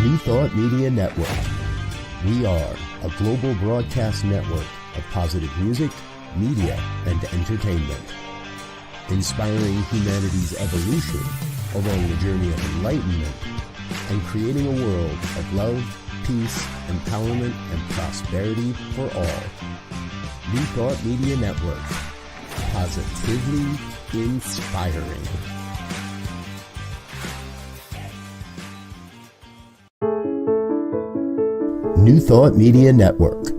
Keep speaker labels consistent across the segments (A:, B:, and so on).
A: New Thought Media Network. We are a global broadcast network of positive music, media, and entertainment, inspiring humanity's evolution along the journey of enlightenment and creating a world of love, peace, empowerment, and prosperity for all. New Thought Media Network. Positively inspiring. New Thought Media Network.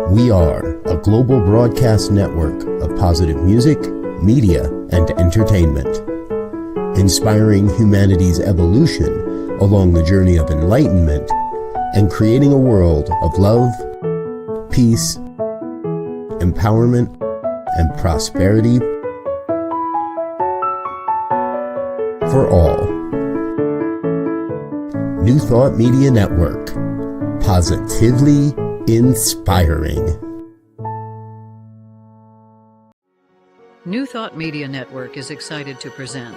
A: We are a global broadcast network of positive music, media, and entertainment, inspiring humanity's evolution along the journey of enlightenment and creating a world of love, peace, empowerment, and prosperity for all. New Thought Media Network. Positively inspiring.
B: New Thought Media Network is excited to present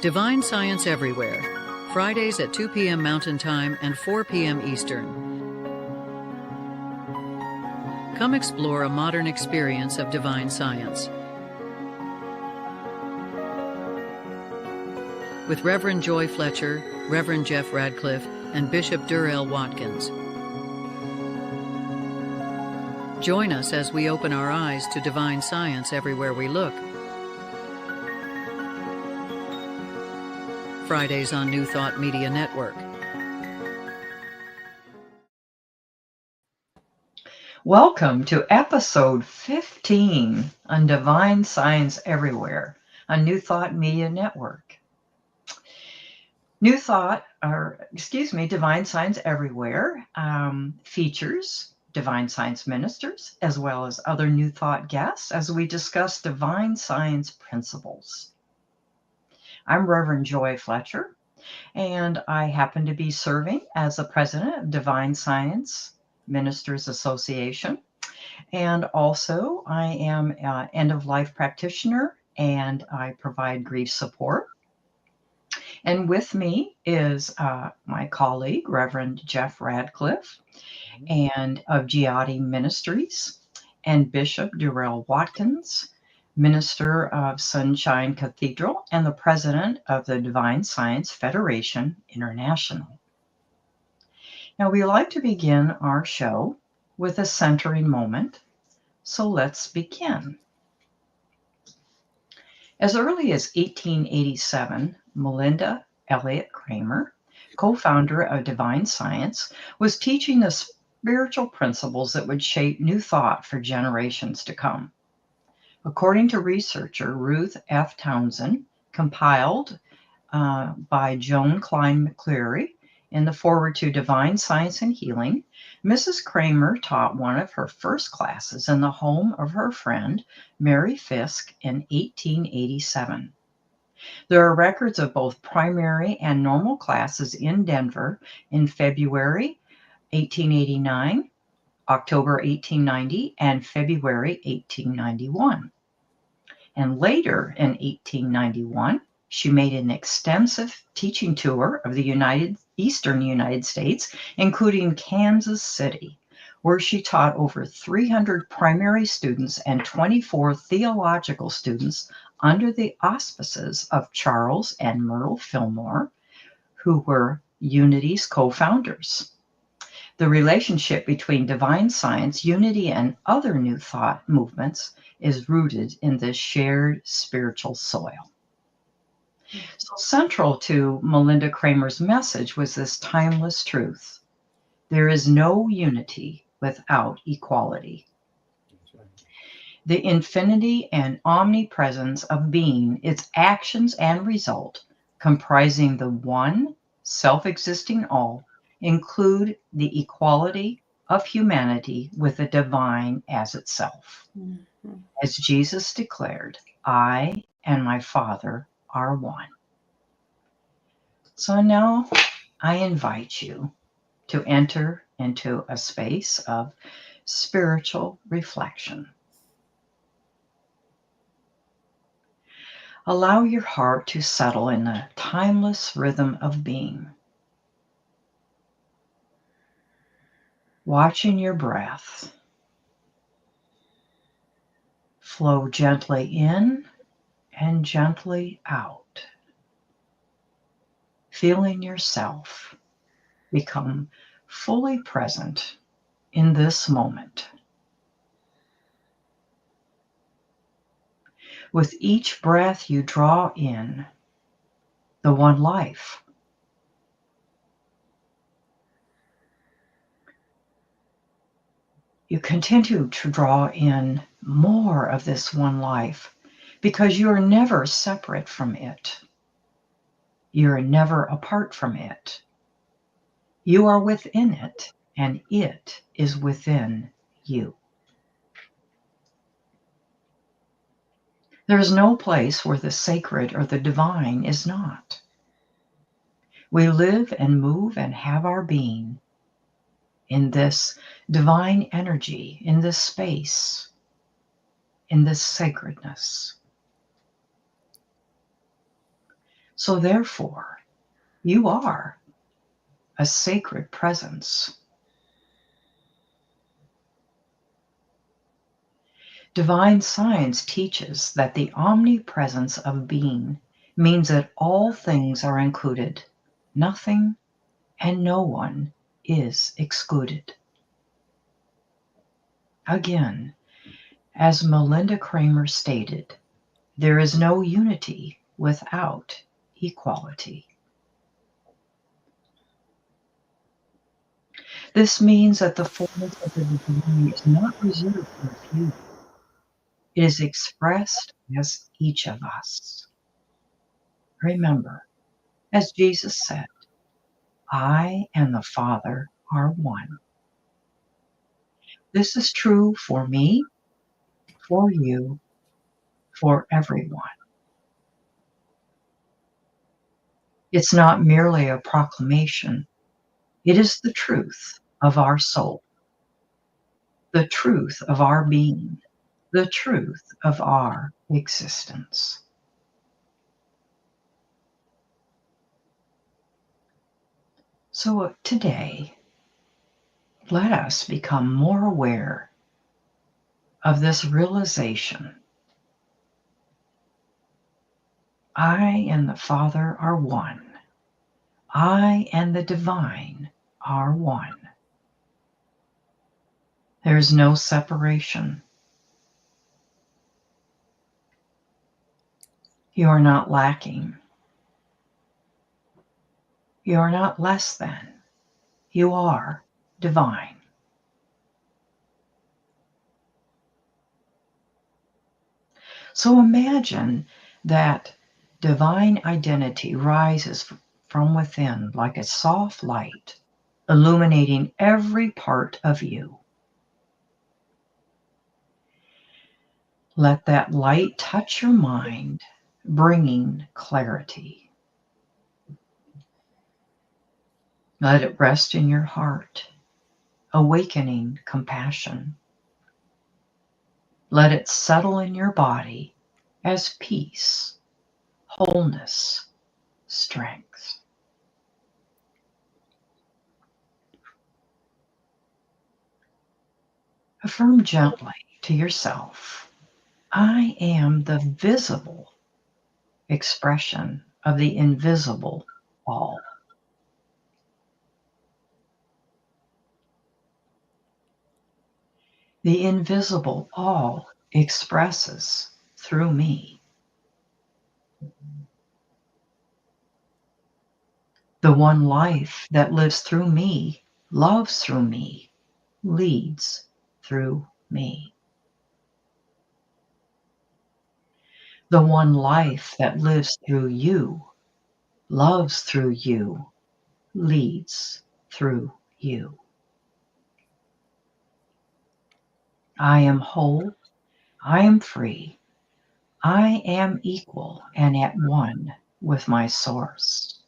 B: Divine Science Everywhere, Fridays at 2 p.m. Mountain Time and 4 p.m. Eastern. Come explore a modern experience of divine science with Reverend Joy Fletcher, Reverend Jeff Radcliffe, and Bishop Durrell Watkins. Join us as we open our eyes to divine science everywhere we look. Fridays on New Thought Media Network.
C: Welcome to episode 15 on Divine Science Everywhere on New Thought Media Network. Divine Science Everywhere features divine science ministers as well as other New Thought guests as we discuss divine science principles. I'm Reverend Joy Fletcher, and I happen to be serving as the president of Divine Science Ministers Association, and also I am an end-of-life practitioner, and I provide grief support. And with me is my colleague, Reverend Jeff Radcliffe, and of Giatti Ministries, and Bishop Durrell Watkins, minister of Sunshine Cathedral, and the president of the Divine Science Federation International. Now, we like to begin our show with a centering moment, so let's begin. As early as 1887, Melinda Elliott Kramer, co-founder of Divine Science, was teaching the spiritual principles that would shape new thought for generations to come. According to researcher Ruth F. Townsend, compiled by Joan Klein McCleary in the Foreword to Divine Science and Healing, Mrs. Kramer taught one of her first classes in the home of her friend Mary Fisk in 1887. There are records of both primary and normal classes in Denver in February 1889, October 1890, and February 1891. And later in 1891, she made an extensive teaching tour of the eastern United States, including Kansas City, where she taught over 300 primary students and 24 theological students under the auspices of Charles and Myrtle Fillmore, who were Unity's co-founders. The relationship between divine science, unity, and other new thought movements is rooted in this shared spiritual soil. So central to Melinda Kramer's message was this timeless truth: there is no unity without equality. The infinity and omnipresence of being, its actions and result, comprising the one self-existing all, include the equality of humanity with the divine as itself. Mm-hmm. As Jesus declared, I and my Father are one. So now I invite you to enter into a space of spiritual reflection. Allow your heart to settle in the timeless rhythm of being. Watching your breath flow gently in and gently out. Feeling yourself become fully present in this moment. With each breath you draw in the one life, you continue to draw in more of this one life because you are never separate from it. You're never apart from it. You are within it, and it is within you. There is no place where the sacred or the divine is not. We live and move and have our being in this divine energy, in this space, in this sacredness. So therefore, you are a sacred presence. Divine science teaches that the omnipresence of being means that all things are included. Nothing and no one is excluded. Again, as Melinda Kramer stated, there is no unity without equality. This means that the fullness of the divine is not reserved for a few. It is expressed as each of us. Remember, as Jesus said, I and the Father are one. This is true for me, for you, for everyone. It's not merely a proclamation. It is the truth of our soul, the truth of our being, the truth of our existence. So today, let us become more aware of this realization. I and the Father are one. I and the divine are one. There is no separation. You are not lacking. You are not less than. You are divine. So imagine that divine identity rises from within like a soft light, illuminating every part of you. Let that light touch your mind, bringing clarity. Let it rest in your heart, awakening compassion. Let it settle in your body as peace, wholeness, strength. Affirm gently to yourself, I am the visible expression of the invisible all. The invisible all expresses through me. The one life that lives through me, loves through me, leads through me. The one life that lives through you, loves through you, leads through you. I am whole. I am free. I am equal and at one with my source.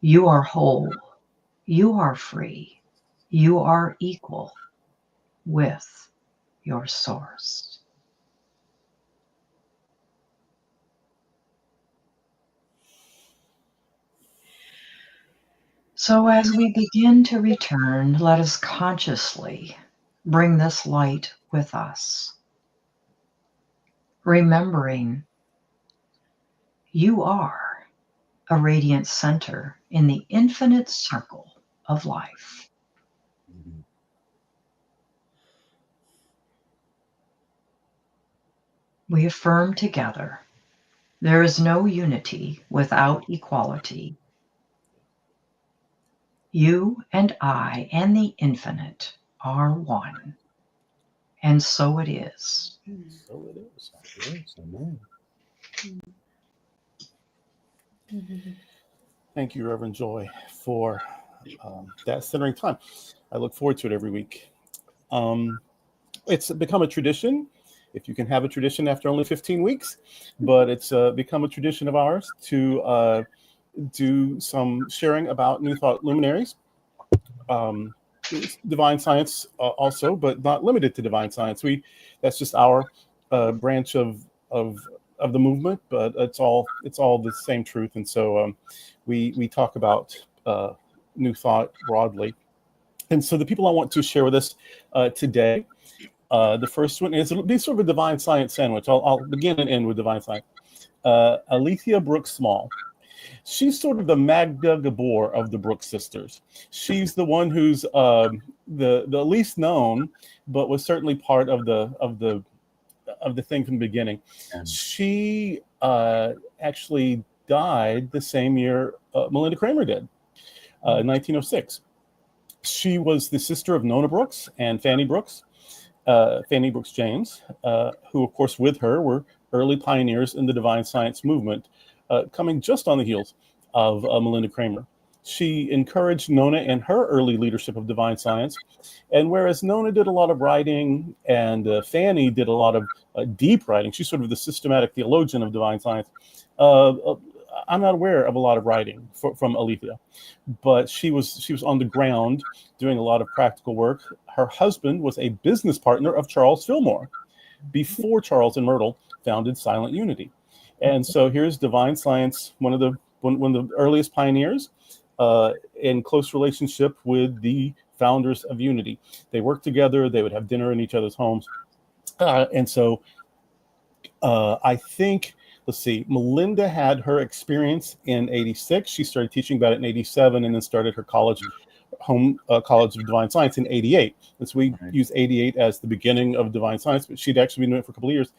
C: You are whole. You are free. You are equal with your source. So, as we begin to return, let us consciously bring this light with us, remembering you are a radiant center in the infinite circle of life.
D: Mhm.
C: We affirm together there is no unity without equality. You and I and the infinite are one. And so it is.
D: So it is. Yes, amen. Thank you, Reverend Joy, for that centering time. I look forward to it every week. It's become a tradition, if you can have a tradition after only 15 weeks, but it's become a tradition of ours to do some sharing about New Thought luminaries. Divine science also, but not limited to divine science. That's just our branch of the movement, but it's all the same truth. And so we talk about New Thought broadly. And so the people I want to share with us today, the first one is, it'll be sort of a divine science sandwich. I'll begin and end with divine science. Alethea Brooks Small. She's sort of the Magda Gabor of the Brooks sisters. She's the one who's the least known, but was certainly part of the thing from the beginning. She actually died the same year Melinda Kramer did, 1906. She was the sister of Nona Brooks and Fanny Brooks James, who, of course, with her were early pioneers in the divine science movement, coming just on the heels of Melinda Kramer. She encouraged Nona in her early leadership of divine science. And whereas Nona did a lot of writing and Fanny did a lot of deep writing, she's sort of the systematic theologian of divine science. I'm not aware of a lot of writing from Alethea, but she was on the ground doing a lot of practical work. Her husband was a business partner of Charles Fillmore before Charles and Myrtle founded Silent Unity. And so here's divine science, one of the earliest pioneers, in close relationship with the founders of Unity. They worked together. They would have dinner in each other's homes. And so I think, let's see, Melinda had her experience in 86. She started teaching about it in 87 and then started her college of divine science in 88. And so we use 88 as the beginning of divine science, but she'd actually been doing it for a couple of years.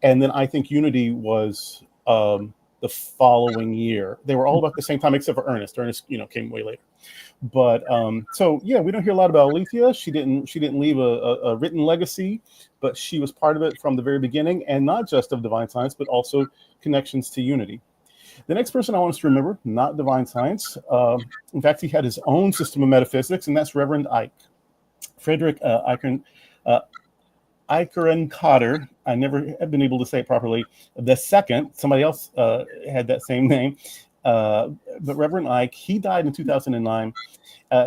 D: And then I think Unity was the following year. They were all about the same time, except for Ernest. Ernest, came way later. But so yeah, we don't hear a lot about Alethea. She didn't leave a written legacy, but she was part of it from the very beginning, and not just of divine science, but also connections to Unity. The next person I want us to remember, not divine science. In fact, he had his own system of metaphysics, and that's Reverend Ike. Frederick Ikeren Cotter. I never have been able to say it properly. The second, somebody else had that same name. But Reverend Ike, he died in 2009.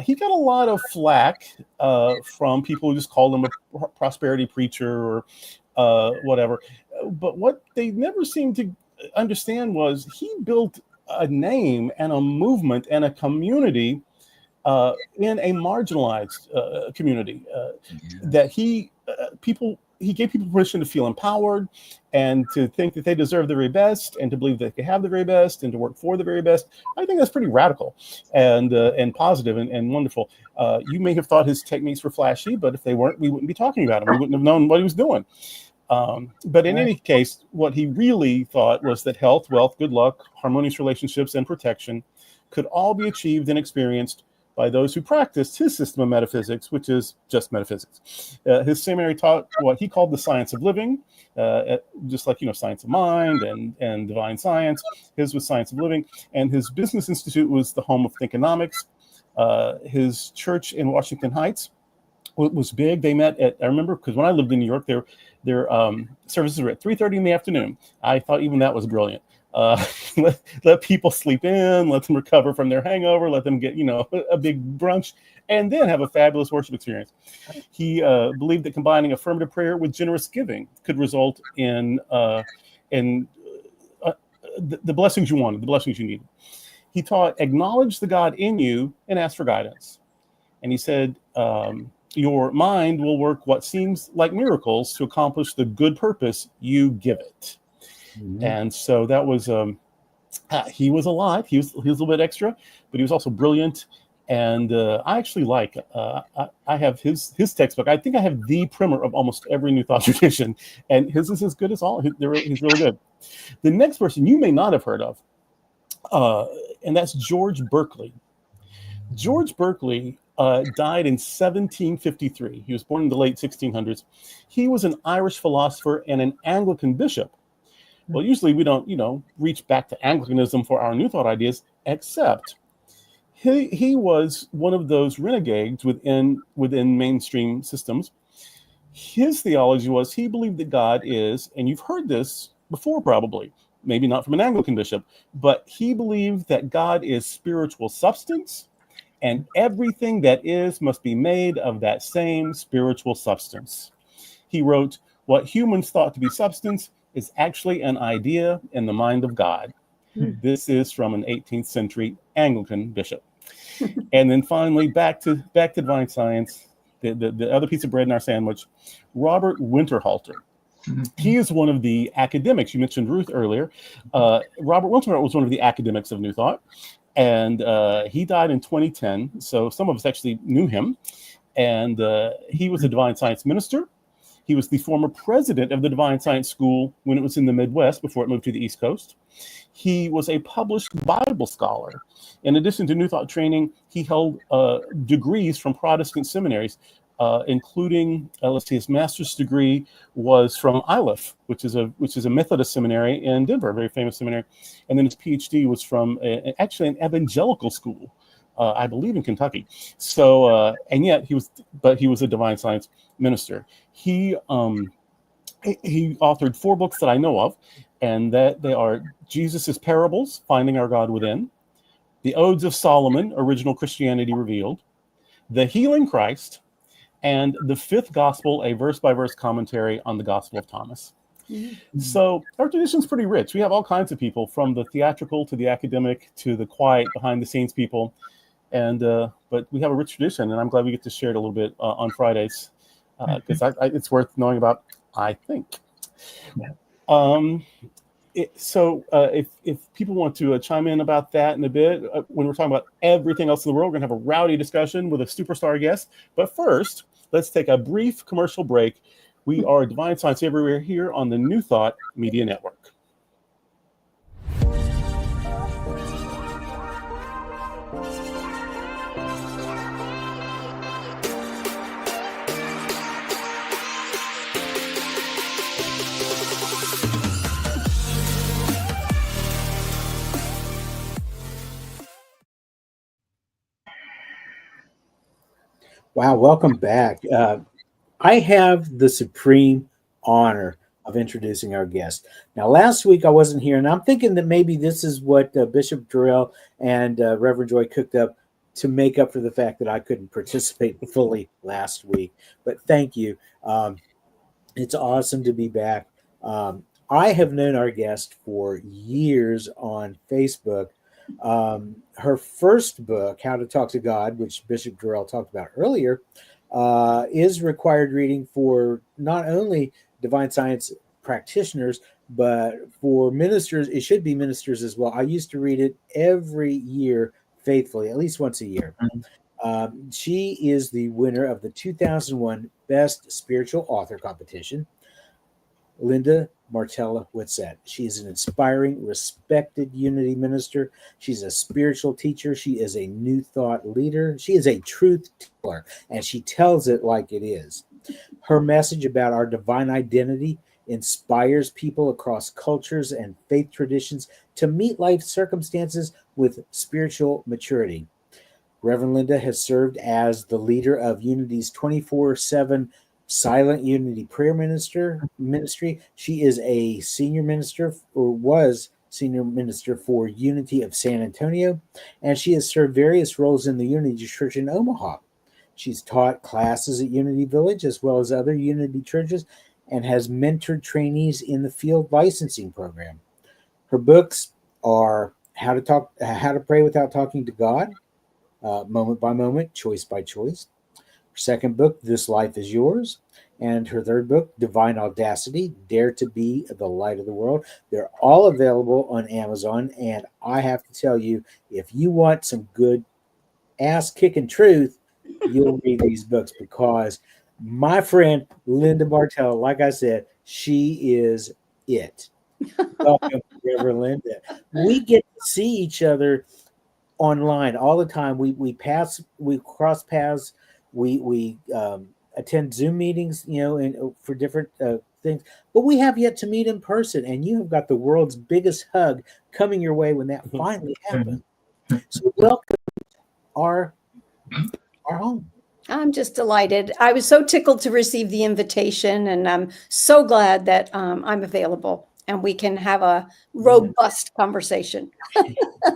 D: He got a lot of flack from people who just called him a prosperity preacher or whatever. But what they never seemed to understand was he built a name and a movement and a community in a marginalized community that he gave people permission to feel empowered and to think that they deserve the very best and to believe that they can have the very best and to work for the very best. I think that's pretty radical and positive and wonderful. You may have thought his techniques were flashy, but if they weren't, we wouldn't be talking about him. We wouldn't have known what he was doing. But in any case, what he really thought was that health, wealth, good luck, harmonious relationships, and protection could all be achieved and experienced by those who practiced his system of metaphysics, which is just metaphysics. His seminary taught what he called the science of living, just like, science of mind and divine science. His was science of living. And his business institute was the home of Thinkonomics. His church in Washington Heights was big. They met I remember, because when I lived in New York, their services were at 3:30 in the afternoon. I thought even that was brilliant. Let people sleep in, let them recover from their hangover, let them get, a big brunch, and then have a fabulous worship experience. He believed that combining affirmative prayer with generous giving could result in the blessings you wanted, the blessings you needed. he taught, acknowledge the God in you and ask for guidance. And he said, your mind will work what seems like miracles to accomplish the good purpose you give it. Mm-hmm. And so that was, he was alive. He was a little bit extra, but he was also brilliant. And I actually like, I have his textbook. I think I have the primer of almost every New Thought tradition. And his is as good as all. He's really good. The next person you may not have heard of, and that's George Berkeley. George Berkeley died in 1753. He was born in the late 1600s. He was an Irish philosopher and an Anglican bishop. Well, usually we don't, reach back to Anglicanism for our New Thought ideas, except he was one of those renegades within mainstream systems. His theology was he believed that God is, and you've heard this before probably, maybe not from an Anglican bishop, but he believed that God is spiritual substance, and everything that is must be made of that same spiritual substance. He wrote, what humans thought to be substance is actually an idea in the mind of God. This is from an 18th century Anglican bishop. And then finally, back to divine science, the other piece of bread in our sandwich, Robert Winterhalter. He is one of the academics. You mentioned Ruth earlier. Robert Winterhalter was one of the academics of New Thought. And he died in 2010. So some of us actually knew him. And he was a divine science minister. He was the former president of the Divine Science School when it was in the Midwest before it moved to the East Coast. He was a published Bible scholar. In addition to New Thought training, he held degrees from Protestant seminaries, including, his master's degree was from Iliff, which is a Methodist seminary in Denver, a very famous seminary. And then his PhD was from actually an evangelical school, I believe in Kentucky. So, and yet he was a divine science minister. He authored 4 books that I know of, and that they are Jesus' Parables, Finding Our God Within, The Odes of Solomon, Original Christianity Revealed, The Healing Christ, and The Fifth Gospel, a verse-by-verse commentary on the Gospel of Thomas. Mm-hmm. So our tradition's pretty rich. We have all kinds of people, from the theatrical to the academic to the quiet behind-the-scenes people. And but we have a rich tradition, and I'm glad we get to share it a little bit on Fridays, because it's worth knowing about, I think. Yeah. If people want to chime in about that in a bit, when we're talking about everything else in the world, we're going to have a rowdy discussion with a superstar guest. But first, let's take a brief commercial break. We are Divine Science Everywhere here on the New Thought Media Network.
E: Wow, welcome back. I have the supreme honor of introducing our guest. Now, last week I wasn't here, and I'm thinking that maybe this is what Bishop Durrell and Reverend Joy cooked up to make up for the fact that I couldn't participate fully last week. But thank you. It's awesome to be back. I have known our guest for years on Facebook. Her first book, How to Talk to God, which Bishop Durrell talked about earlier, is required reading for not only divine science practitioners, but for ministers. It should be ministers as well. I used to read it every year faithfully, at least once a year. She is the winner of the 2001 Best Spiritual Author Competition, Linda Martella Whitsett. She is an inspiring, respected unity minister. She's a spiritual teacher. She is a New Thought leader. She is a truth teller, and she tells it like it is. Her message about our divine identity inspires people across cultures and faith traditions to meet life circumstances with spiritual maturity. Reverend Linda has served as the leader of Unity's 24/7 Silent Unity Prayer Ministry. She is a senior minister, or was senior minister, for Unity of San Antonio, and she has served various roles in the Unity Church in Omaha. She's taught classes at Unity Village as well as other Unity churches, and has mentored trainees in the field licensing program. Her books are how to pray without talking to God, moment by moment, choice by choice. Her second book, This Life is Yours. And her third book, Divine Audacity, Dare to Be the Light of the World. They're all available on Amazon. And I have to tell you, if you want some good ass kicking truth, you'll read these books, because my friend Linda Bartell, like I said, she is it. Welcome, Reverend Linda. We get to see each other online all the time. We cross paths. We attend Zoom meetings, and for different things. But we have yet to meet in person, and you have got the world's biggest hug coming your way when that finally happens. So welcome our home.
F: I'm just delighted. I was so tickled to receive the invitation, and I'm so glad that I'm available and we can have a robust conversation.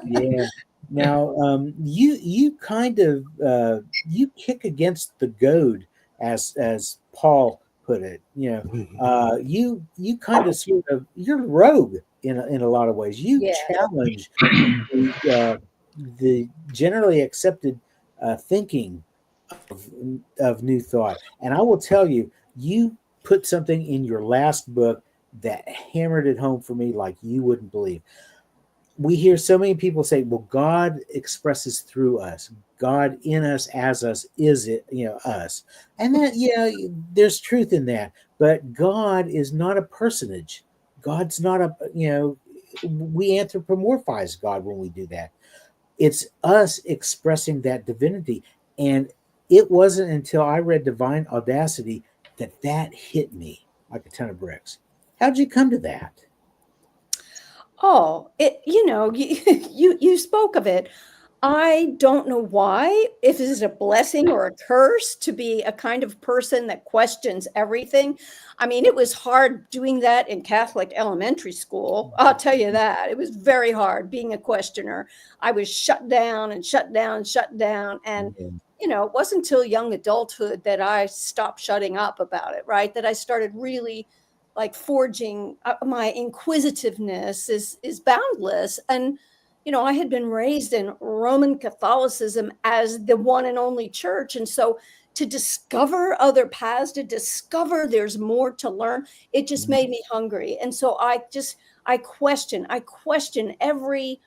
E: Yeah. Now, you kind of you kick against the goad, as Paul put it. You kind of sort of, you're rogue in a lot of ways. You challenge the generally accepted thinking of New Thought. And I will tell you, you put something in your last book that hammered it home for me like you wouldn't believe. We hear so many people say, well, God expresses through us. God in us, as us, is it, us. And that, there's truth in that. But God is not a personage. God's not we anthropomorphize God when we do that. It's us expressing that divinity. And it wasn't until I read Divine Audacity that hit me like a ton of bricks. How'd you come to that?
F: Oh, you spoke of it. I don't know why, if this is a blessing or a curse to be a kind of person that questions everything. I mean, it was hard doing that in Catholic elementary school. I'll tell you that. It was very hard being a questioner. I was shut down and shut down and shut down. And, it wasn't until young adulthood that I stopped shutting up about it, right? That I started really like forging my inquisitiveness is boundless. And I had been raised in Roman Catholicism as the one and only church. And so to discover other paths, to discover there's more to learn, it just made me hungry. And so I question every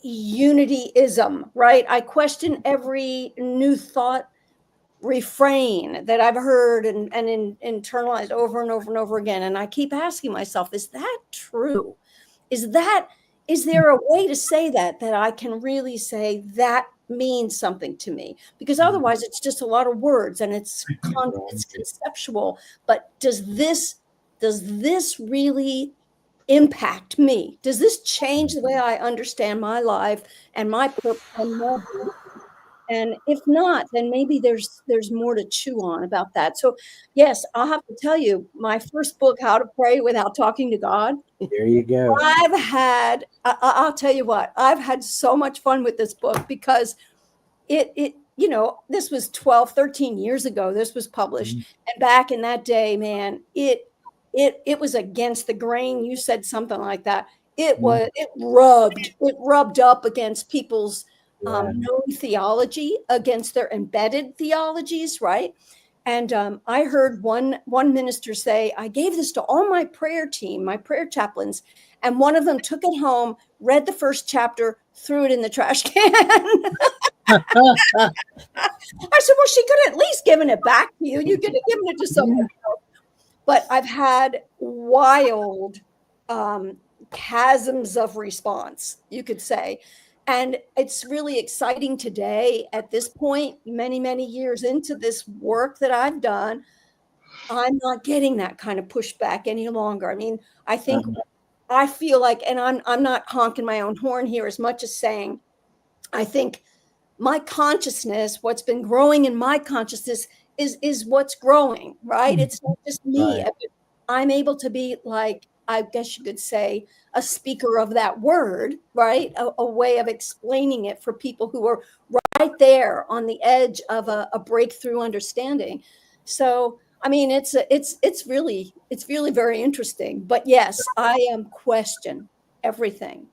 F: unityism, right? I question every New Thought refrain that I've heard and internalized over and over and over again. And I keep asking myself, is that true? Is there a way to say that I can really say that means something to me? Because otherwise it's just a lot of words and it's conceptual. But does this really impact me? Does this change the way I understand my life and my purpose and my belief? And if not, then maybe there's more to chew on about that. So yes, I'll have to tell you, my first book, How to Pray Without Talking to God.
E: There you go.
F: I'll tell you what, I've had so much fun with this book because this was 12, 13 years ago. This was published. And back in that day, man, it was against the grain. You said something like that. It rubbed up against people's known theology, against their embedded theologies, right? And I heard one minister say, I gave this to all my prayer team, my prayer chaplains, and one of them took it home, read the first chapter, threw it in the trash can. I said, well, she could have at least given it back to you. You could have given it to someone else. But I've had wild chasms of response, you could say. And it's really exciting today at this point, many, many years into this work that I've done, I'm not getting that kind of pushback any longer. I mean, I think I feel like, and I'm not honking my own horn here as much as saying, I think my consciousness, what's been growing in my consciousness is what's growing, right? It's not just me. Right. I'm able to be like, I guess you could say, a speaker of that word, right? A way of explaining it for people who are right there on the edge of a breakthrough understanding. So, I mean, it's really very interesting. But yes, I am question everything.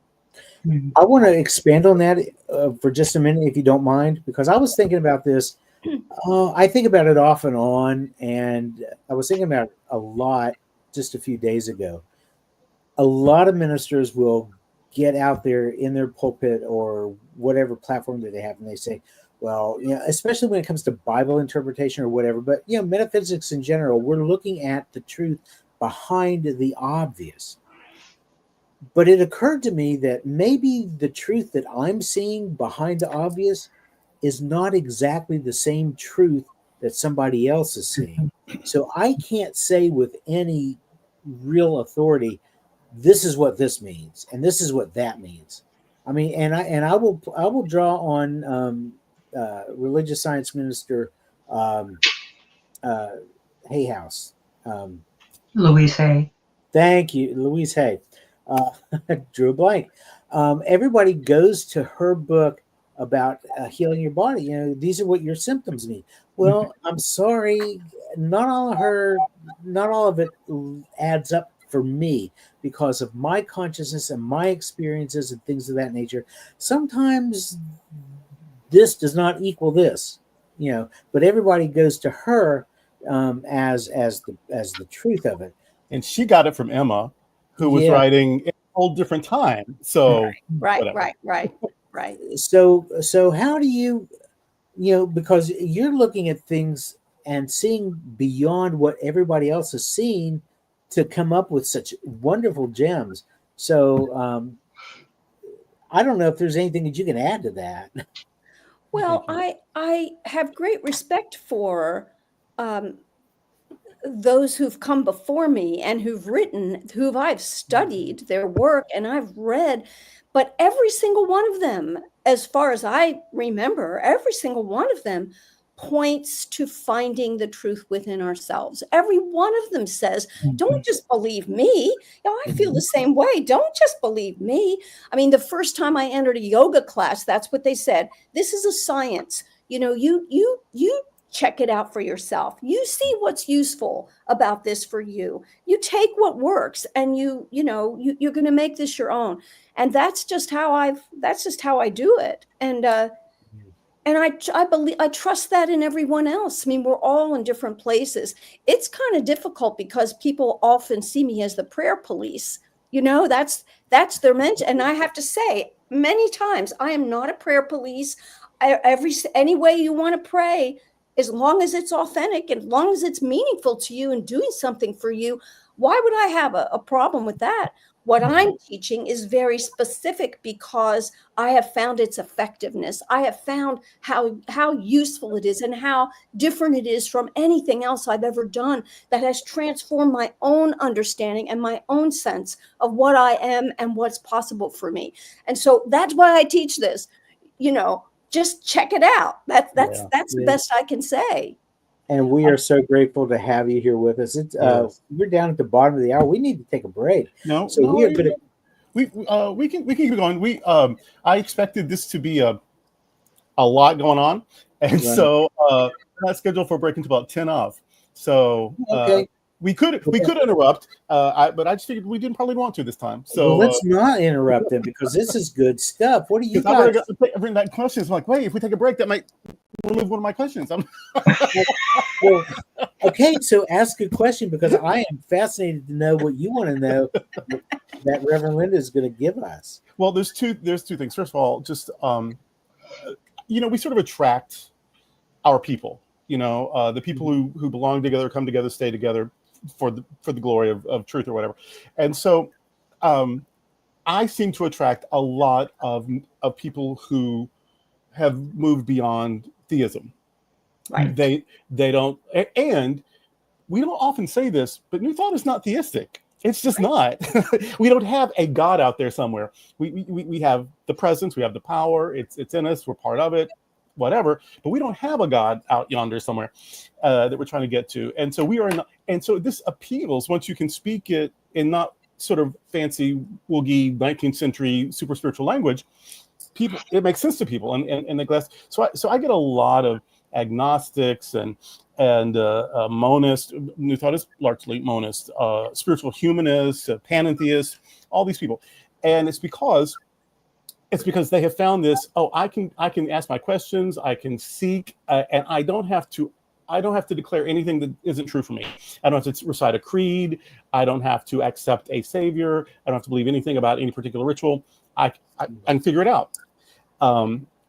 E: I want to expand on that for just a minute, if you don't mind, because I was thinking about this. I think about it off and on, and I was thinking about it a lot just a few days ago. A lot of ministers will get out there in their pulpit or whatever platform that they have, and they say, well, especially when it comes to Bible interpretation or whatever, but metaphysics in general, we're looking at the truth behind the obvious. But it occurred to me that maybe the truth that I'm seeing behind the obvious is not exactly the same truth that somebody else is seeing. So I can't say with any real authority, this is what this means, and this is what that means. I mean, and I will draw on religious science minister Hayhouse.
C: Louise Hay.
E: Thank you, Louise Hay. Drew a blank. Everybody goes to her book about healing your body. These are what your symptoms mean. Well, I'm sorry, not all of it adds up for me because of my consciousness and my experiences and things of that nature. Sometimes this does not equal this, but everybody goes to her as the truth of it.
D: And she got it from Emma, who was writing in a whole different time. So
F: right.
E: So how do you because you're looking at things and seeing beyond what everybody else is seeing to come up with such wonderful gems. So I don't know if there's anything that you can add to that.
F: Well, I have great respect for those who've come before me and who I've studied their work and I've read, but every single one of them, as far as I remember, every single one of them points to finding the truth within ourselves. Every one of them says, don't just believe me. I feel the same way. Don't just believe me. I mean, the first time I entered a yoga class, that's what they said. This is a sgoing you check it out for yourself. You see what's useful about this for you. You take what works and you're going to make this your own. And that's just how I do it. And I believe, I trust that in everyone else. I mean, we're all in different places. It's kind of difficult because people often see me as the prayer police. That's their mention. And I have to say many times, I am not a prayer police. Any way you want to pray, as long as it's authentic and as long as it's meaningful to you and doing something for you, why would I have a problem with that? What I'm teaching is very specific because I have found its effectiveness. I have found how useful it is and how different it is from anything else I've ever done that has transformed my own understanding and my own sense of what I am and what's possible for me. And so that's why I teach this, just check it out. That's the best I can say.
E: And we are so grateful to have you here with us. It's we're down at the bottom of the hour. We need to take a break.
D: We can keep going. I expected this to be a lot going on, and so we're not scheduled for a break until about 10 off. So we could interrupt, but I just figured we didn't probably want to this time. So
E: let's not interrupt them because this is good stuff. What do you got?
D: Bring that questions. I'm like, wait, if we take a break, that might remove one of my questions.
E: Well, okay, so ask a question because I am fascinated to know what you want to know that Reverend Linda is going to give us.
D: Well, there's two things. First of all, just we sort of attract our people. The people who belong together, come together, stay together for the glory of truth or whatever. And so I seem to attract a lot of people who have moved beyond theism.
F: Right.
D: They don't, and we don't often say this, but New Thought is not theistic. It's just not. We don't have a God out there somewhere. We have the presence, we have the power. It's in us. We're part of it. Whatever, but we don't have a God out yonder somewhere that we're trying to get to, and so we are. And so this appeals once you can speak it in not sort of fancy, woogie 19th century super spiritual language. People, it makes sense to people, and the glass. So I get a lot of agnostics and monists. New Thought is largely monist, spiritual humanists, panentheists, all these people, and it's because It's because they have found this. Oh, I can ask my questions. I can seek, and I don't have to declare anything that isn't true for me. I don't have to recite a creed. I don't have to accept a savior. I don't have to believe anything about any particular ritual. I can figure it out.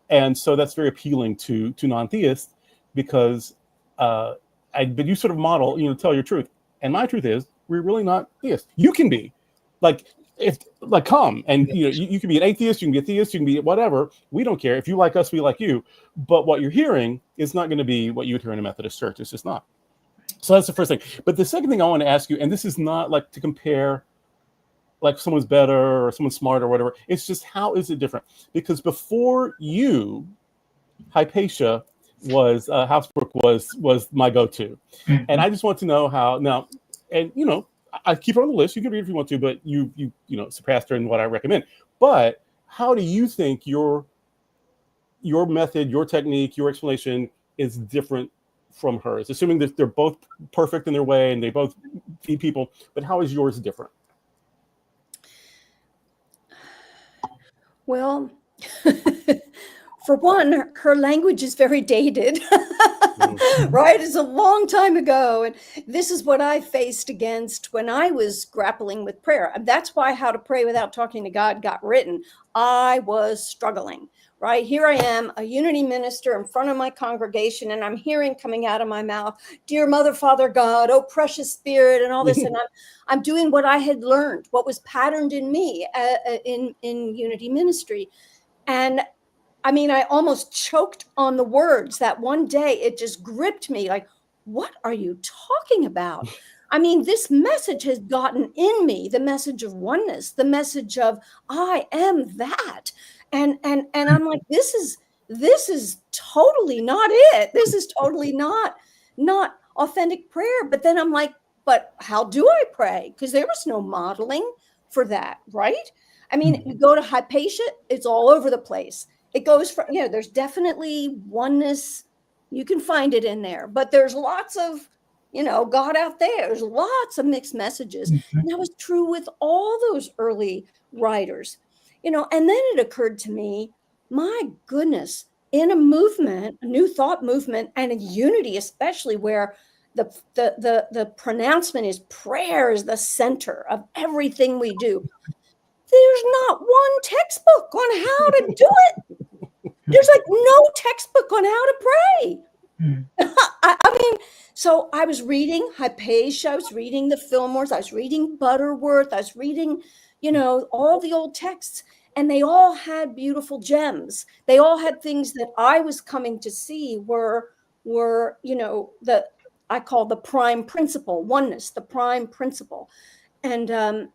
D: And so that's very appealing to non-theists because, but you sort of model, tell your truth. And my truth is, we're really not theists. You can be, come and you can be an atheist, you can be a theist, you can be whatever. We don't care. If you like us, we like you. But what you're hearing is not going to be what you would hear in a Methodist church. It's just not. So that's the first thing. But the second thing I want to ask you, and this is not like to compare, like someone's better or someone's smarter or whatever. It's just, how is it different? Because before you, Hypatia Housebrook was my go-to, and I just want to know how now. And I keep her on the list. You can read if you want to, but you surpassed her in what I recommend. But how do you think your method, your technique, your explanation is different from hers? Assuming that they're both perfect in their way and they both feed people, but how is yours different?
F: Well, for one, her language is very dated, right? It's a long time ago. And this is what I faced against when I was grappling with prayer. And that's why How to Pray Without Talking to God got written. I was struggling, right? Here I am, a Unity minister in front of my congregation, and I'm hearing coming out of my mouth, "Dear Mother, Father God, oh precious Spirit," and all this. And I'm doing what I had learned, what was patterned in me in Unity ministry. And I mean, I almost choked on the words that one day. It just gripped me like, what are you talking about? I mean, this message has gotten in me, the message of oneness, the message of I am that. And I'm like, this is totally not it. This is totally not authentic prayer. But then I'm like, but how do I pray? Because there was no modeling for that, right? I mean, you go to Hypatia, it's all over the place. It goes from, there's definitely oneness. You can find it in there, but there's lots of, God out there. There's lots of mixed messages. And that was true with all those early writers, and then it occurred to me, my goodness, in a movement, a new thought movement, and a unity, especially where the pronouncement is prayer is the center of everything we do. There's not one textbook on how to do it. There's like no textbook on how to pray. I mean, so I was reading Hypatia, I was reading the Fillmores, I was reading Butterworth, I was reading, all the old texts, and they all had beautiful gems. They all had things that I was coming to see were I call the prime principle, oneness, the prime principle. And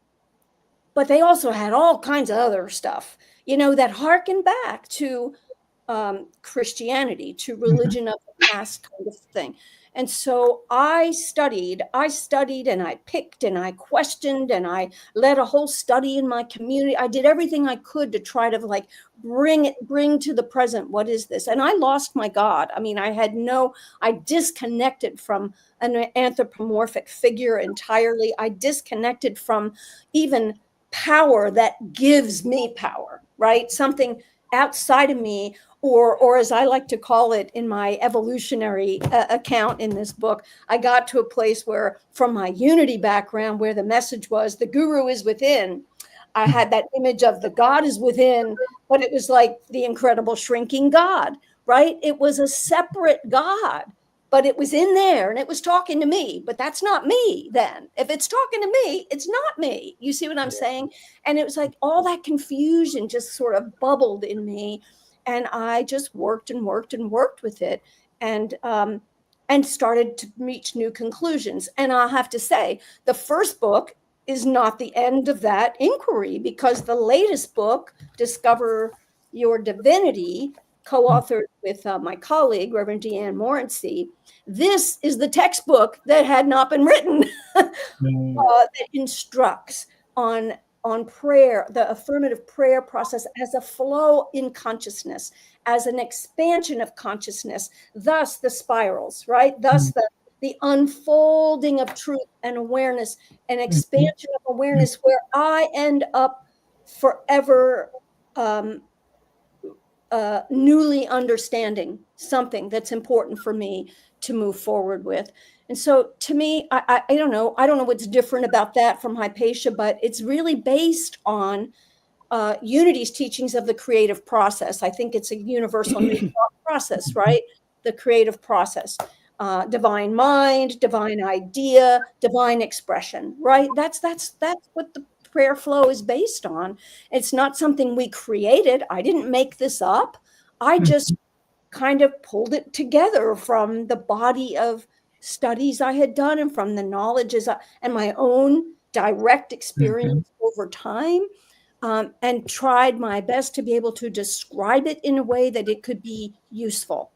F: but they also had all kinds of other stuff, that harken back to Christianity, to religion of the past kind of thing. And so I studied and I picked and I questioned and I led a whole study in my community. I did everything I could to try to bring to the present. What is this? And I lost my God. I mean, I disconnected from an anthropomorphic figure entirely. I disconnected from even power that gives me power, right? Something outside of me, or as I like to call it in my evolutionary account in this book, I got to a place where, from my unity background, where the message was the guru is within, I had that image of the God is within, but it was like the incredible shrinking God, right? It was a separate God, but it was in there and it was talking to me, but that's not me then. If it's talking to me, it's not me. You see what I'm saying? And it was like all that confusion just sort of bubbled in me. And I just worked and worked and worked with it and started to reach new conclusions. And I'll have to say, the first book is not the end of that inquiry, because the latest book, Discover Your Divinity, co-authored with my colleague, Reverend Deanne Morency, this is the textbook that had not been written that instructs on prayer, the affirmative prayer process as a flow in consciousness, as an expansion of consciousness, thus the spirals, right? Thus the unfolding of truth and awareness, an expansion of awareness where I end up forever newly understanding something that's important for me to move forward with. And so to me, I don't know what's different about that from Hypatia, but it's really based on Unity's teachings of the creative process. I think it's a universal new thought process, right? The creative process, divine mind, divine idea, divine expression, right? That's what the prayer flow is based on. It's not something we created. I didn't make this up. I just kind of pulled it together from the body of studies I had done and from the knowledges and my own direct experience over time. And tried my best to be able to describe it in a way that it could be useful.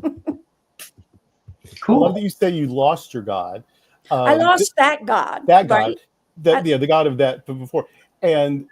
D: I love that you say you lost your God.
F: I lost that God.
D: That
F: right?
D: God, the God of that before. And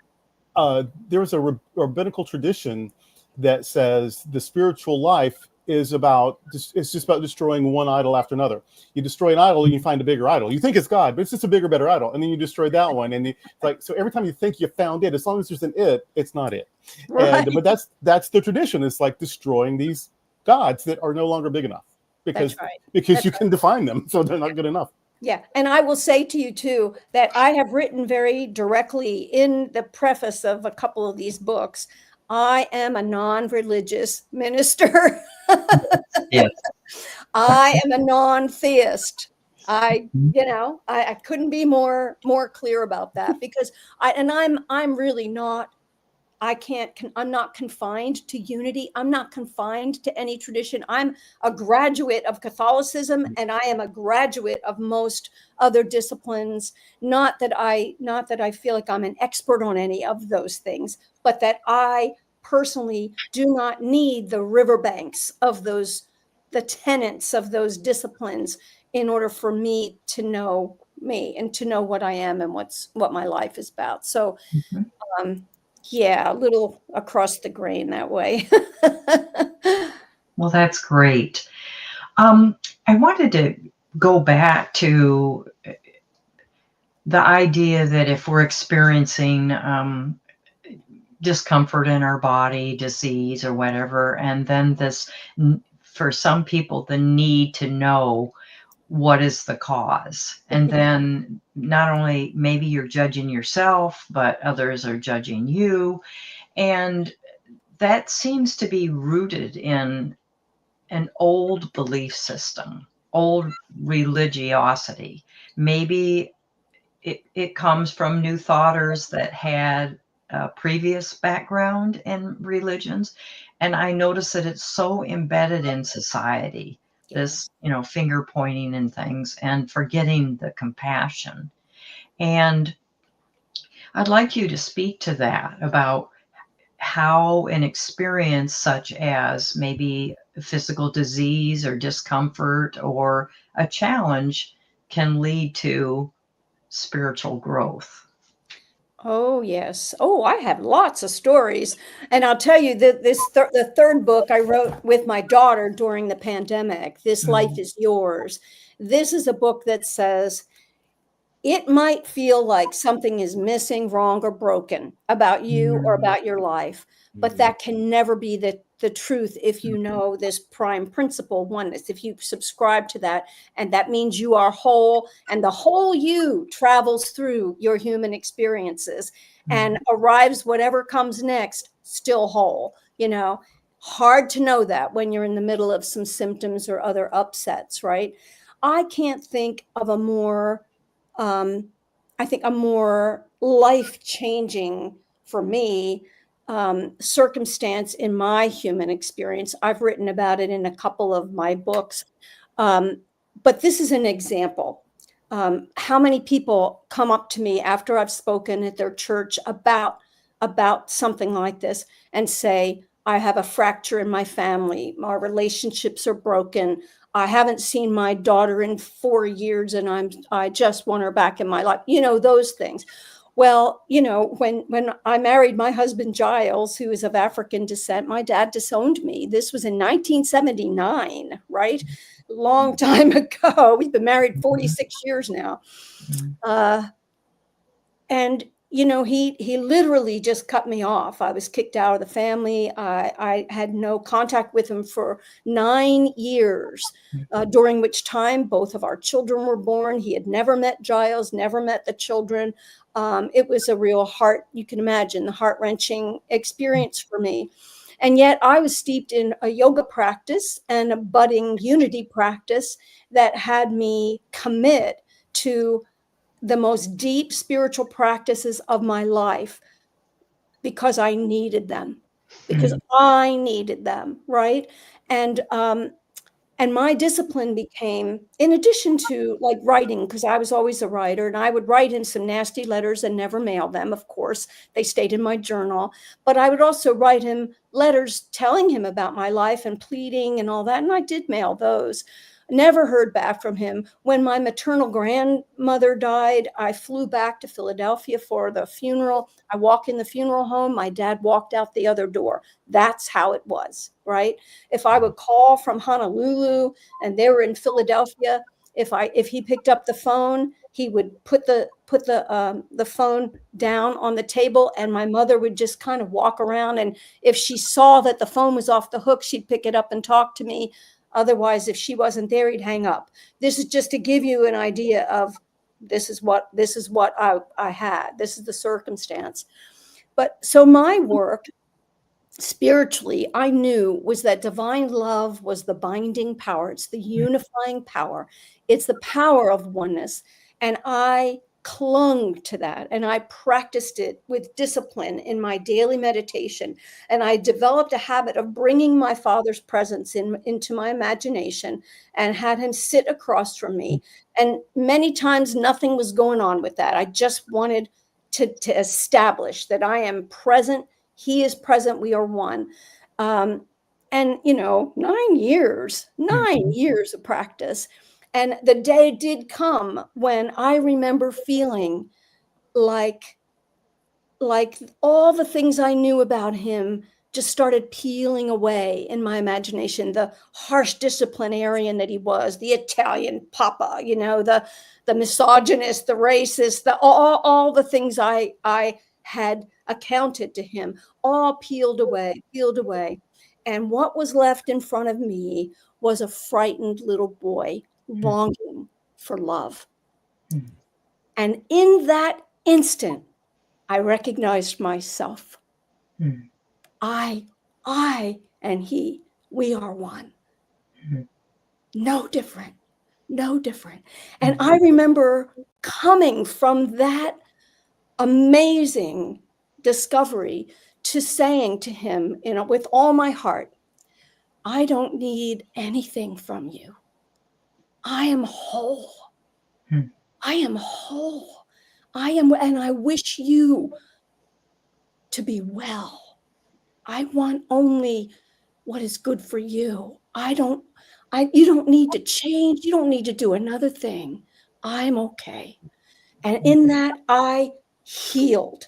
D: there was a rabbinical tradition that says the spiritual life is just about destroying one idol after another. You destroy an idol and you find a bigger idol. You think it's God, but it's just a bigger, better idol. And then you destroy that one. And it's like, so every time you think you found it, as long as there's an it, it's not it.
F: Right.
D: But that's the tradition. It's like destroying these gods that are no longer big enough because you can define them. So they're not good enough.
F: Yeah. And I will say to you too, that I have written very directly in the preface of a couple of these books, I am a non-religious minister.
C: Yes.
F: I am a non-theist. I couldn't be more clear about that because I'm really not. I'm not confined to unity. I'm not confined to any tradition. I'm a graduate of Catholicism and I am a graduate of most other disciplines. Not that I feel like I'm an expert on any of those things, but that I personally do not need the riverbanks of the tenets of those disciplines in order for me to know me and to know what I am and what my life is about. So, yeah, a little across the grain that way.
C: Well, that's great. I wanted to go back to the idea that if we're experiencing discomfort in our body, disease or whatever, and then for some people, the need to know what is the cause. And then not only maybe you're judging yourself, but others are judging you. And that seems to be rooted in an old belief system, old religiosity. Maybe it comes from New Thoughters that had a previous background in religions. And I notice that it's so embedded in society, this, finger pointing and things and forgetting the compassion. And I'd like you to speak to that about how an experience such as maybe physical disease or discomfort or a challenge can lead to spiritual growth.
F: Oh, yes. Oh, I have lots of stories. And I'll tell you that the third book I wrote with my daughter during the pandemic, This Life is Yours. This is a book that says, it might feel like something is missing, wrong, or broken about you or about your life, but that can never be the truth if you know this prime principle, oneness, if you subscribe to that. And that means you are whole, and the whole you travels through your human experiences and arrives whatever comes next, still whole. Hard to know that when you're in the middle of some symptoms or other upsets, right? I can't think of a more life-changing for me circumstance in my human experience. I've written about it in a couple of my books, but this is an example. How many people come up to me after I've spoken at their church about something like this and say, I have a fracture in my family, our relationships are broken, I haven't seen my daughter in 4 years and I just want her back in my life. Those things. Well, when I married my husband, Giles, who is of African descent, my dad disowned me. This was in 1979, right? Long time ago. We've been married 46 years now. And, he literally just cut me off. I was kicked out of the family. I had no contact with him for 9 years, during which time both of our children were born. He had never met Giles, never met the children. It was a real you can imagine the heart-wrenching experience for me. And yet I was steeped in a yoga practice and a budding unity practice that had me commit to the most deep spiritual practices of my life because I needed them, right? And my discipline became, in addition to like writing, because I was always a writer, and I would write in some nasty letters and never mail them. Of course, they stayed in my journal, but I would also write him letters telling him about my life and pleading and all that. And I did mail those. Never heard back from him. When my maternal grandmother died, I flew back to Philadelphia for the funeral. I walk in the funeral home. My dad walked out the other door. That's how it was, right? If I would call from Honolulu and they were in Philadelphia, if he picked up the phone, he would put the phone down on the table, and my mother would just kind of walk around. And if she saw that the phone was off the hook, she'd pick it up and talk to me. Otherwise, if she wasn't there, he'd hang up. This is just to give you an idea of this is what I had. This is the circumstance. But so my work spiritually, I knew, was that divine love was the binding power. It's the unifying power. It's the power of oneness. And I clung to that, and I practiced it with discipline in my daily meditation. And I developed a habit of bringing my Father's presence into my imagination and had him sit across from me. And many times nothing was going on with that. I just wanted to establish that I am present. He is present. We are one. And 9 years of practice. And the day did come when I remember feeling like all the things I knew about him just started peeling away in my imagination. The harsh disciplinarian that he was, the Italian papa, the misogynist, the racist, all the things I had accounted to him, all peeled away. And what was left in front of me was a frightened little boy longing for love. And in that instant, I recognized myself. I and he, we are one. No different. And I remember coming from that amazing discovery to saying to him, with all my heart, I don't need anything from you. I am whole. I am whole. And I wish you to be well. I want only what is good for you. You don't need to change. You don't need to do another thing. I'm okay. And in that, I healed.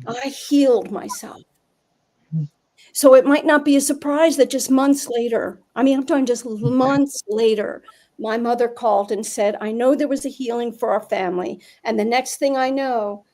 F: I healed myself. So it might not be a surprise that just months later, I'm talking just months later, my mother called and said, I know there was a healing for our family. And the next thing I know,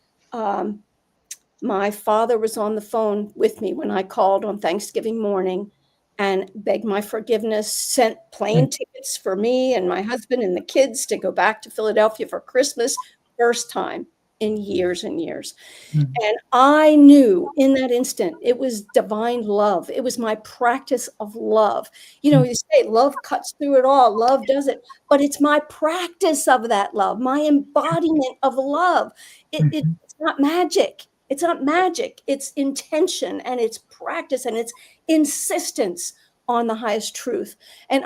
F: my father was on the phone with me when I called on Thanksgiving morning and begged my forgiveness, sent plane tickets for me and my husband and the kids to go back to Philadelphia for Christmas, first time in years and years. And I knew in that instant, it was divine love. It was my practice of love. You say love cuts through it all. Love does it. But it's my practice of that love, my embodiment of love. It's not magic. It's not magic. It's intention and it's practice and it's insistence on the highest truth. And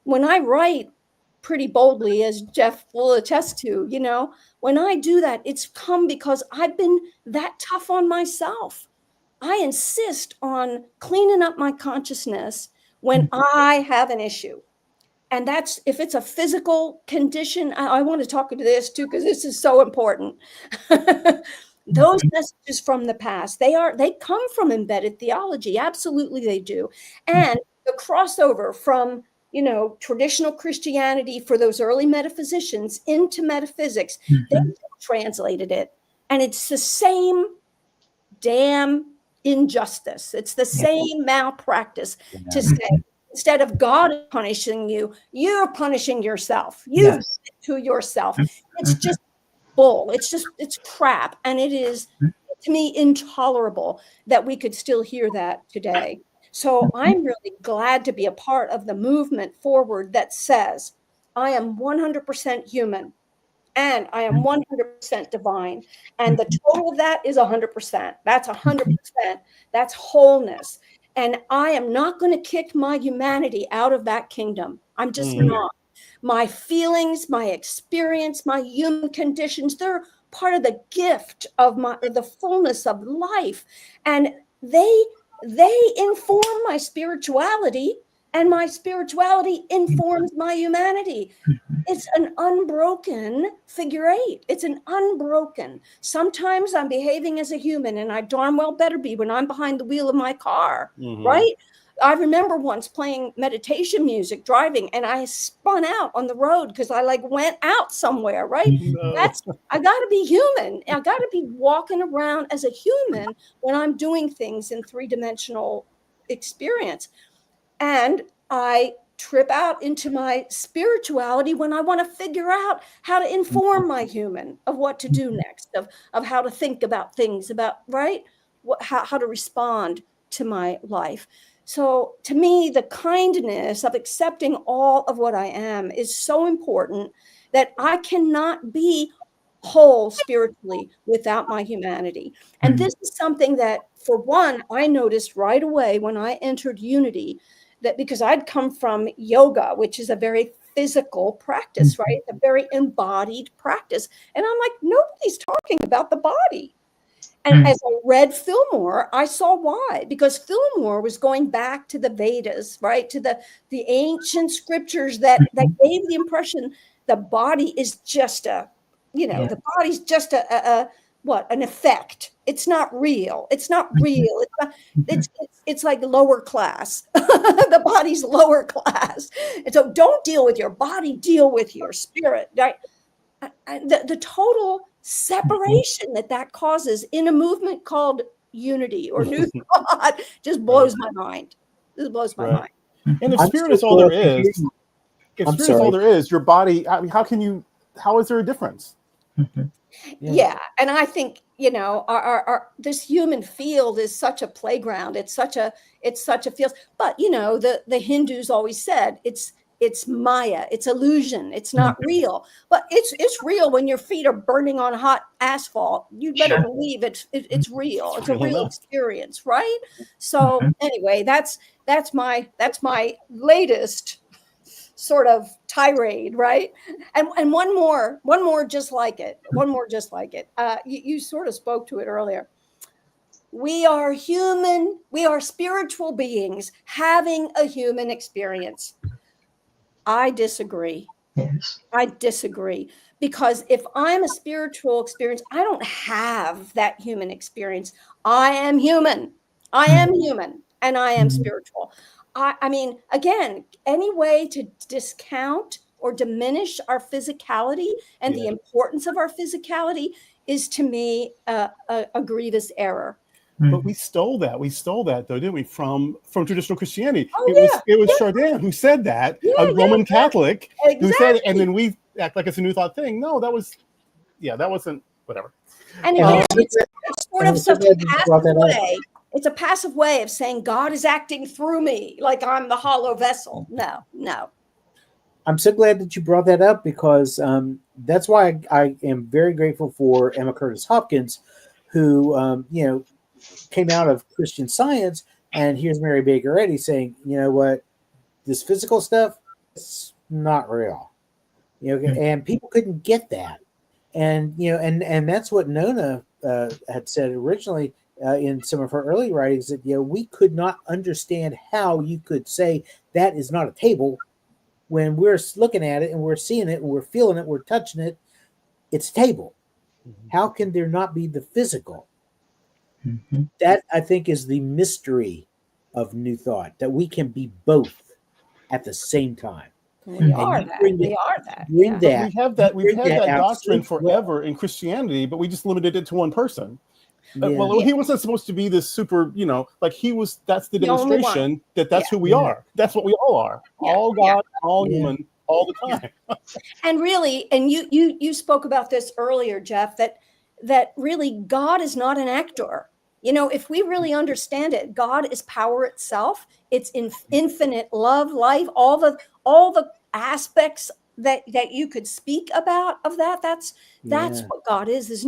F: when I write pretty boldly, as Jeff will attest to, when I do that, it's come because I've been that tough on myself. I insist on cleaning up my consciousness when I have an issue. And that's, if it's a physical condition, I want to talk to this too, because this is so important. Those messages from the past, they come from embedded theology. Absolutely they do. And the crossover from, traditional Christianity for those early metaphysicians into metaphysics, they translated it. And it's the same damn injustice. It's the same malpractice to say, instead of God punishing you, you're punishing yourself. You did it to yourself. It's just bull. It's crap. And it is, to me, intolerable that we could still hear that today. So I'm really glad to be a part of the movement forward that says, I am 100% human and I am 100% divine. And the total of that is 100%. That's 100%. That's wholeness. And I am not going to kick my humanity out of that kingdom. I'm just not. My feelings, my experience, my human conditions, they're part of the gift of the fullness of life. And they inform my spirituality, and my spirituality informs my humanity. It's an unbroken figure eight. It's an unbroken. Sometimes I'm behaving as a human, and I darn well better be when I'm behind the wheel of my car, right? I remember once playing meditation music driving, and I spun out on the road because I went out somewhere, right? I got to be human. I got to be walking around as a human when I'm doing things in three-dimensional experience. And I trip out into my spirituality when I want to figure out how to inform my human of what to do next, of how to think about things, about, right? How to respond to my life. So to me, the kindness of accepting all of what I am is so important that I cannot be whole spiritually without my humanity. And this is something that, for one, I noticed right away when I entered Unity, that because I'd come from yoga, which is a very physical practice, right? A very embodied practice. And I'm like, nobody's talking about the body. And as I read Fillmore, I saw why, because Fillmore was going back to the Vedas, right? To the ancient scriptures that gave the impression the body is just the body's just an effect. It's not real. It's not real. It's like lower class. The body's lower class. And so don't deal with your body, deal with your spirit, right? The total separation that causes in a movement called Unity or New Thought just blows my mind. This blows my mind.
D: And if spirit is all there is, your body, I mean, how is there a difference?
F: Yeah. And I think, our this human field is such a playground. It's such a field. But, the Hindus always said it's Maya, it's illusion, it's not real. But it's real when your feet are burning on hot asphalt. You better believe it's real. It's a real experience, right? So anyway, that's my latest sort of tirade, right? And one more just like it. You sort of spoke to it earlier. We are human. We are spiritual beings having a human experience. I disagree.
C: Yes.
F: I disagree. Because if I'm a spiritual experience, I don't have that human experience. I am human. I am human, and I am spiritual. I mean, again, any way to discount or diminish our physicality and the importance of our physicality is, to me, a grievous error.
D: But we stole that. Though, didn't we, from traditional Christianity?
F: Oh,
D: it was Chardin who said that, a Roman Catholic who said it, and then we act like it's a New Thought thing. No, that wasn't whatever.
F: And again, it's sort of such a passive way. It's a passive way of saying God is acting through me, like I'm the hollow vessel. No.
E: I'm so glad that you brought that up, because that's why I am very grateful for Emma Curtis Hopkins, who came out of Christian Science, and here's Mary Baker Eddy saying, you know what, this physical stuff, it's not real. And people couldn't get that. And and that's what Nona had said originally in some of her early writings, that we could not understand how you could say that is not a table when we're looking at it and we're seeing it and we're feeling it, we're touching it. It's a table. How can there not be the physical? That, I think, is the mystery of New Thought, that we can be both at the same time.
F: We
E: And
F: are
E: you
F: that.
E: bring
F: We
E: that,
F: are that.
E: bring
F: Yeah.
E: that,
D: We've
E: bring
D: had
E: that
D: that
E: out so
D: doctrine
E: well.
D: forever in Christianity, but we just limited it to one person.
E: Yeah.
D: Well, he wasn't supposed to be this super, like he was. That's the
F: The only one.
D: demonstration that's who we
E: Yeah.
D: are. That's what we all are.
F: Yeah.
D: All God, all
E: Yeah.
D: human, all the time.
F: And really, and you spoke about this earlier, Jeff, that really God is not an actor. If we really understand it, God is power itself. It's infinite love, life, all the aspects that you could speak about of that. That's
E: Yeah.
F: what God is. There's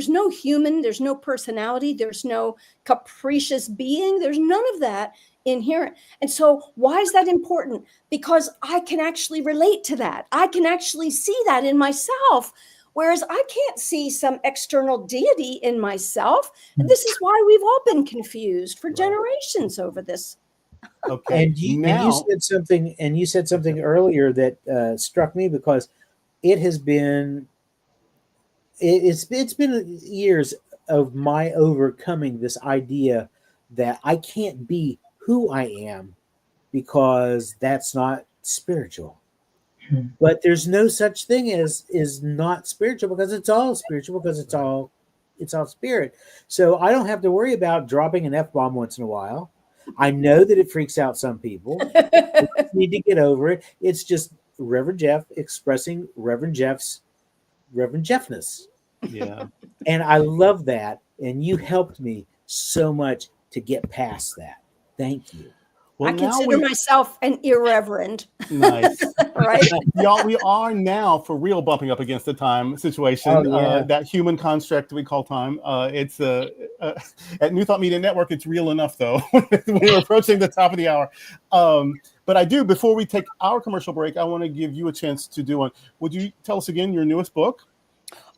F: no human, there's no personality, there's no capricious being, there's none of that inherent. And so why is that important? Because I can actually relate to that. I can actually see that in myself. Whereas I can't see some external deity in myself. And this is why we've all been confused for generations over this.
D: Okay.
E: And you said something earlier that struck me, because it's been years of my overcoming this idea that I can't be who I am because that's not spiritual. But there's no such thing as is not spiritual, because it's all spiritual, because it's all spirit. So I don't have to worry about dropping an F-bomb once in a while. I know that it freaks out some people. We just need to get over it. It's just Reverend Jeff expressing Reverend Jeffness.
D: Yeah.
E: And I love that. And you helped me so much to get past that. Thank you.
D: Well,
F: I consider myself an irreverent.
D: Nice.
F: Right?
D: Y'all, we are now for real bumping up against the time situation.
E: Oh, yeah.
D: That human construct we call time. It's at New Thought Media Network. It's real enough, though. We're approaching the top of the hour. But I do, before we take our commercial break, I want to give you a chance to do one. Would you tell us again your newest book?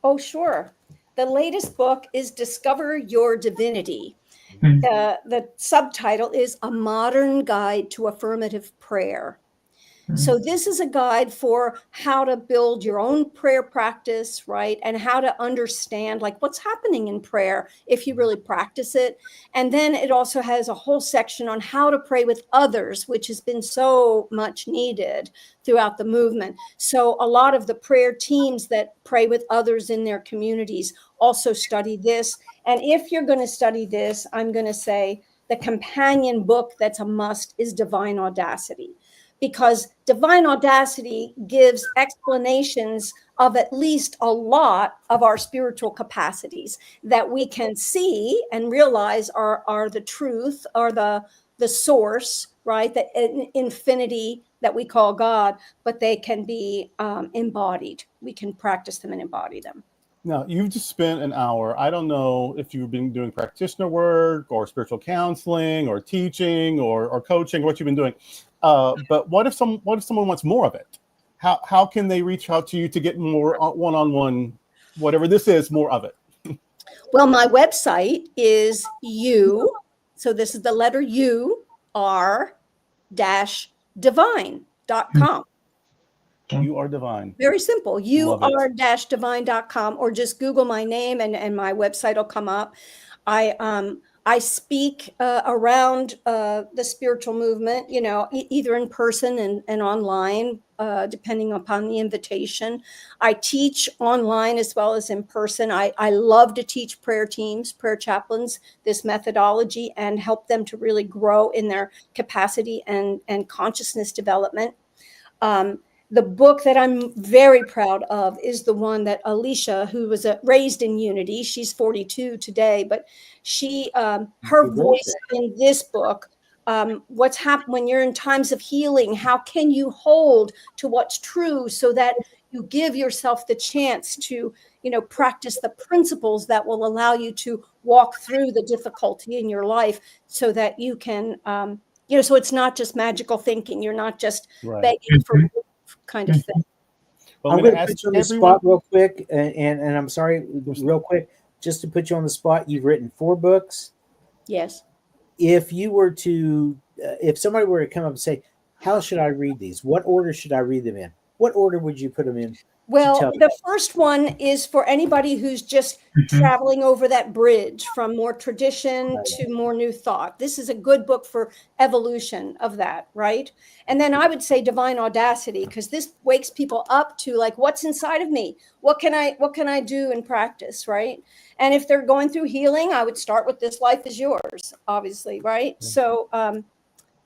F: Oh, sure. The latest book is Discover Your Divinity. The subtitle is A Modern Guide to Affirmative Prayer. So this is a guide for how to build your own prayer practice, right? And how to understand like what's happening in prayer if you really practice it. And then it also has a whole section on how to pray with others, which has been so much needed throughout the movement. So a lot of the prayer teams that pray with others in their communities also study this. And if you're going to study this, I'm going to say the companion book that's a must is Divine Audacity. Because Divine Audacity gives explanations of at least a lot of our spiritual capacities that we can see and realize are the truth, are the source, right? The infinity that we call God, but they can be embodied. We can practice them and embody them.
D: Now, you've just spent an hour. I don't know if you've been doing practitioner work or spiritual counseling or teaching or coaching, what you've been doing. But what if someone wants more of it? How can they reach out to you to get more one-on-one, whatever this is, more of it?
F: Well, my website is so this is the letter U, R-divine.com.
D: You are divine.
F: Very simple. UR-divine.com, or just Google my name and my website will come up. I speak around the spiritual movement, either in person and online, depending upon the invitation. I teach online as well as in person. I love to teach prayer teams, prayer chaplains, this methodology and help them to really grow in their capacity and consciousness development. The book that I'm very proud of is the one that Alicia, who was raised in Unity, she's 42 today, but she, her voice in this book, what's happened when you're in times of healing, how can you hold to what's true so that you give yourself the chance to, practice the principles that will allow you to walk through the difficulty in your life so that you can, so it's not just magical thinking. You're not just begging for kind of thing.
E: Well, I'm going to put you on the spot real quick, and I'm sorry, real quick, just to put you on the spot. You've written 4 books.
F: Yes.
E: If you were to, if somebody were to come up and say, "How should I read these? What order should I read them in?" What order would you put them in
F: Well,
E: tell
F: the first one is for anybody who's just traveling over that bridge from more tradition to more new thought. This is a good book for evolution of that, right? And then I would say Divine Audacity, because this wakes people up to like, what's inside of me? What can I do in practice, right? And if they're going through healing, I would start with This Life Is Yours, obviously, right? So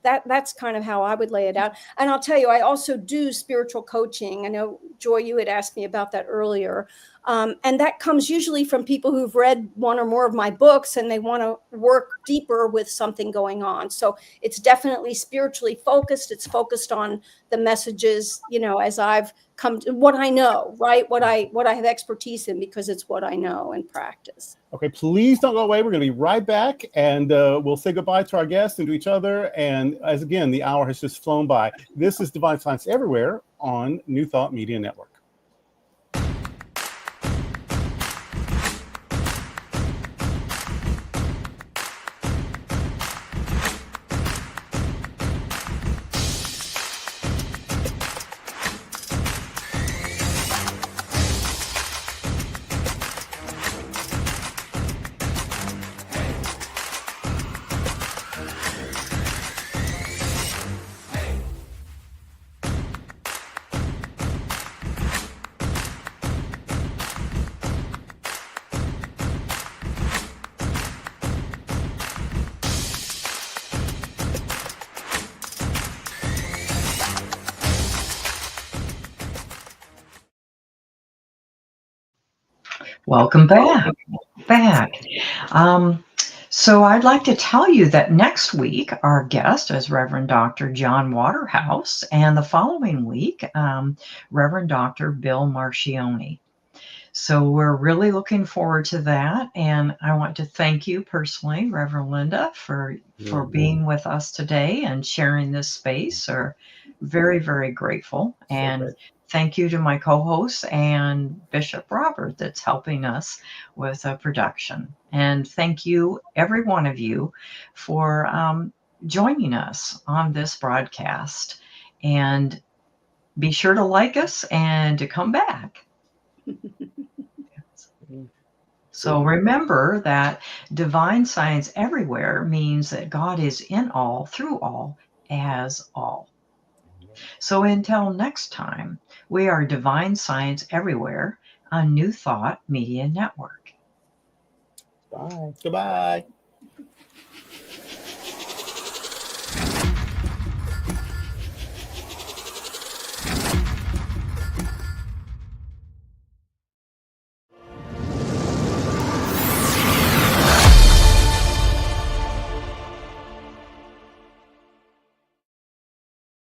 F: that's kind of how I would lay it out. And I'll tell you, I also do spiritual coaching. I know, Joy, you had asked me about that earlier. And that comes usually from people who've read one or more of my books and they want to work deeper with something going on. So it's definitely spiritually focused. It's focused on the messages, as I've come to what I know, right? What I have expertise in, because it's what I know and practice.
D: Okay, please don't go away. We're going to be right back, and we'll say goodbye to our guests and to each other. And as again, the hour has just flown by. This is Divine Science Everywhere on New Thought Media Network.
C: Welcome back. So I'd like to tell you that next week our guest is Reverend Dr. John Waterhouse, and the following week, Reverend Dr. Bill Marchioni. So we're really looking forward to that, and I want to thank you personally, Reverend Linda, for being with us today and sharing this space. We're very, very grateful. And thank you to my co-host and Bishop Robert that's helping us with production. And thank you, every one of you, for joining us on this broadcast. And be sure to like us and to come back. So remember that divine science everywhere means that God is in all, through all, as all. So until next time, we are Divine Science Everywhere on New Thought Media Network.
E: Bye.
D: Goodbye.